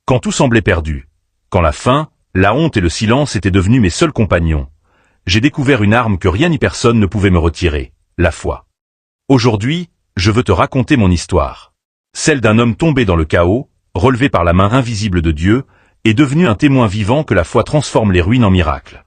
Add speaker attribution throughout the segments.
Speaker 1: Quand tout semblait perdu, quand la faim, la honte et le silence étaient devenus mes seuls compagnons, j'ai découvert une arme que rien ni personne ne pouvait me retirer, la foi. Aujourd'hui, je veux te raconter mon histoire. Celle d'un homme tombé dans le chaos, relevé par la main invisible de Dieu, et devenu un témoin vivant que la foi transforme les ruines en miracles.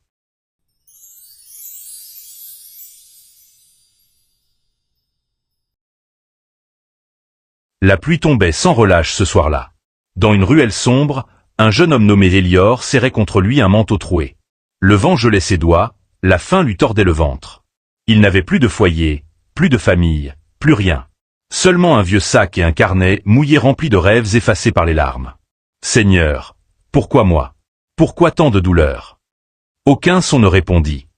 Speaker 1: La pluie tombait sans relâche ce soir-là. Dans une ruelle sombre, un jeune homme nommé Elior serrait contre lui un manteau troué. Le vent gelait ses doigts, la faim lui tordait le ventre. Il n'avait plus de foyer, plus de famille, plus rien. Seulement un vieux sac et un carnet mouillé rempli de rêves effacés par les larmes. Seigneur, pourquoi moi? Pourquoi tant de douleur? Aucun son ne répondit.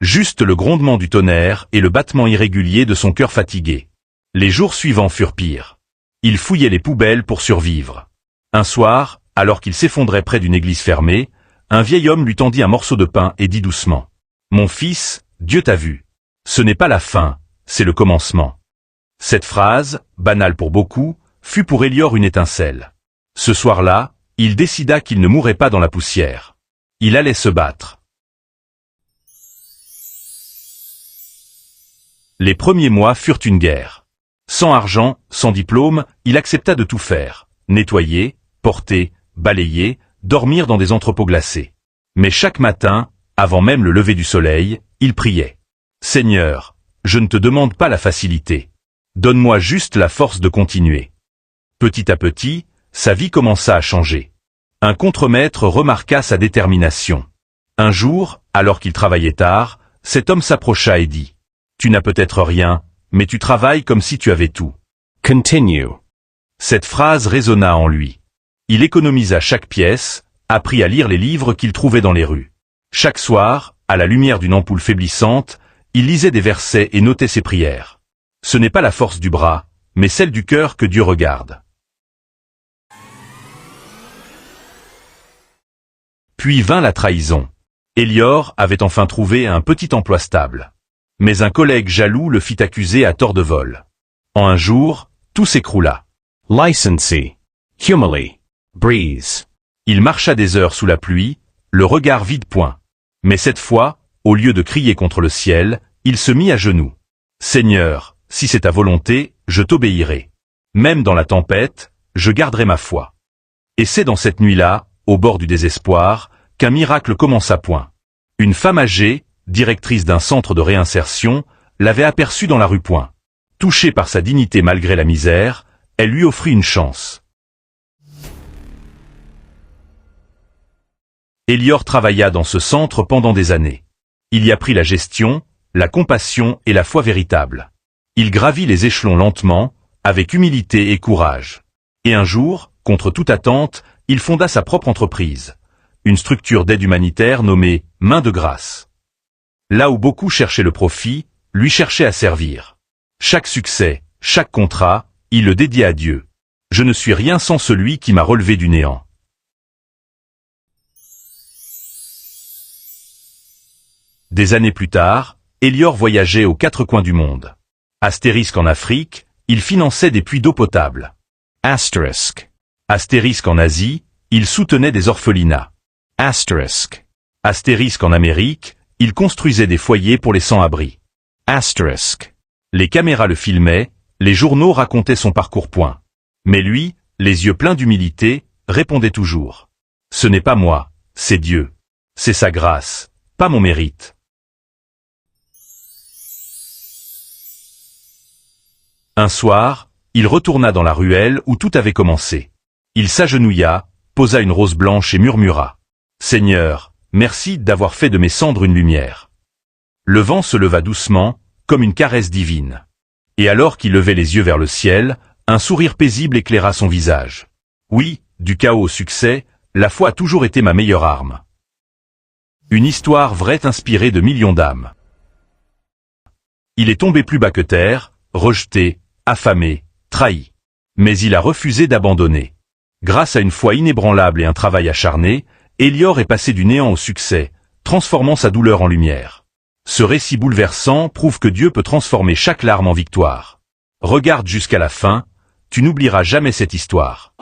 Speaker 1: Juste le grondement du tonnerre et le battement irrégulier de son cœur fatigué. Les jours suivants furent pires. Il fouillait les poubelles pour survivre. Un soir, alors qu'il s'effondrait près d'une église fermée, un vieil homme lui tendit un morceau de pain et dit doucement : « Mon fils, Dieu t'a vu. Ce n'est pas la fin, c'est le commencement. » Cette phrase, banale pour beaucoup, fut pour Elior une étincelle. Ce soir-là, il décida qu'il ne mourrait pas dans la poussière. Il allait se battre. Les premiers mois furent une guerre. Sans argent, sans diplôme, il accepta de tout faire. Nettoyer, porter, balayer, dormir dans des entrepôts glacés. Mais chaque matin, avant même le lever du soleil, il priait. « Seigneur, je ne te demande pas la facilité. Donne-moi juste la force de continuer. » Petit à petit, sa vie commença à changer. Un contremaître remarqua sa détermination. Un jour, alors qu'il travaillait tard, cet homme s'approcha et dit : « Tu n'as peut-être rien, mais tu travailles comme si tu avais tout. Continue. » Cette phrase résonna en lui. Il économisa chaque pièce, apprit à lire les livres qu'il trouvait dans les rues. Chaque soir, à la lumière d'une ampoule faiblissante, il lisait des versets et notait ses prières. Ce n'est pas la force du bras, mais celle du cœur que Dieu regarde. Puis vint la trahison. Elior avait enfin trouvé un petit emploi stable. Mais un collègue jaloux le fit accuser à tort de vol. En un jour, tout s'écroula.
Speaker 2: Licensee. Humility. Breeze.
Speaker 1: Il marcha des heures sous la pluie, le regard vide-point. Mais cette fois, au lieu de crier contre le ciel, il se mit à genoux. « Seigneur, si c'est ta volonté, je t'obéirai. Même dans la tempête, je garderai ma foi. » Et c'est dans cette nuit-là, au bord du désespoir, qu'un miracle commença point. Une femme âgée, directrice d'un centre de réinsertion, l'avait aperçu dans la rue Point. Touchée par sa dignité malgré la misère, elle lui offrit une chance. Elior travailla dans ce centre pendant des années. Il y apprit la gestion, la compassion et la foi véritable. Il gravit les échelons lentement, avec humilité et courage. Et un jour, contre toute attente, il fonda sa propre entreprise, une structure d'aide humanitaire nommée « Main de grâce ». Là où beaucoup cherchaient le profit, lui cherchait à servir. Chaque succès, chaque contrat, il le dédiait à Dieu. « Je ne suis rien sans celui qui m'a relevé du néant. » Des années plus tard, Elior voyageait aux quatre coins du monde. Astérisque en Afrique, il finançait des puits d'eau potable.
Speaker 2: Asterisk.
Speaker 1: Astérisque en Asie, il soutenait des orphelinats.
Speaker 2: Asterisk.
Speaker 1: Astérisque en Amérique, il construisait des foyers pour les sans-abri.
Speaker 2: Asterisk.
Speaker 1: Les caméras le filmaient, les journaux racontaient son parcours point. Mais lui, les yeux pleins d'humilité, répondait toujours : « Ce n'est pas moi, c'est Dieu. C'est sa grâce, pas mon mérite. » Un soir, il retourna dans la ruelle où tout avait commencé. Il s'agenouilla, posa une rose blanche et murmura : « Seigneur, merci d'avoir fait de mes cendres une lumière. » Le vent se leva doucement, comme une caresse divine. Et alors qu'il levait les yeux vers le ciel, un sourire paisible éclaira son visage. Oui, du chaos au succès, la foi a toujours été ma meilleure arme. Une histoire vraie inspirée de millions d'âmes. Il est tombé plus bas que terre, rejeté, affamé, trahi. Mais il a refusé d'abandonner. Grâce à une foi inébranlable et un travail acharné, Elior est passé du néant au succès, transformant sa douleur en lumière. Ce récit bouleversant prouve que Dieu peut transformer chaque larme en victoire. Regarde jusqu'à la fin, tu n'oublieras jamais cette histoire.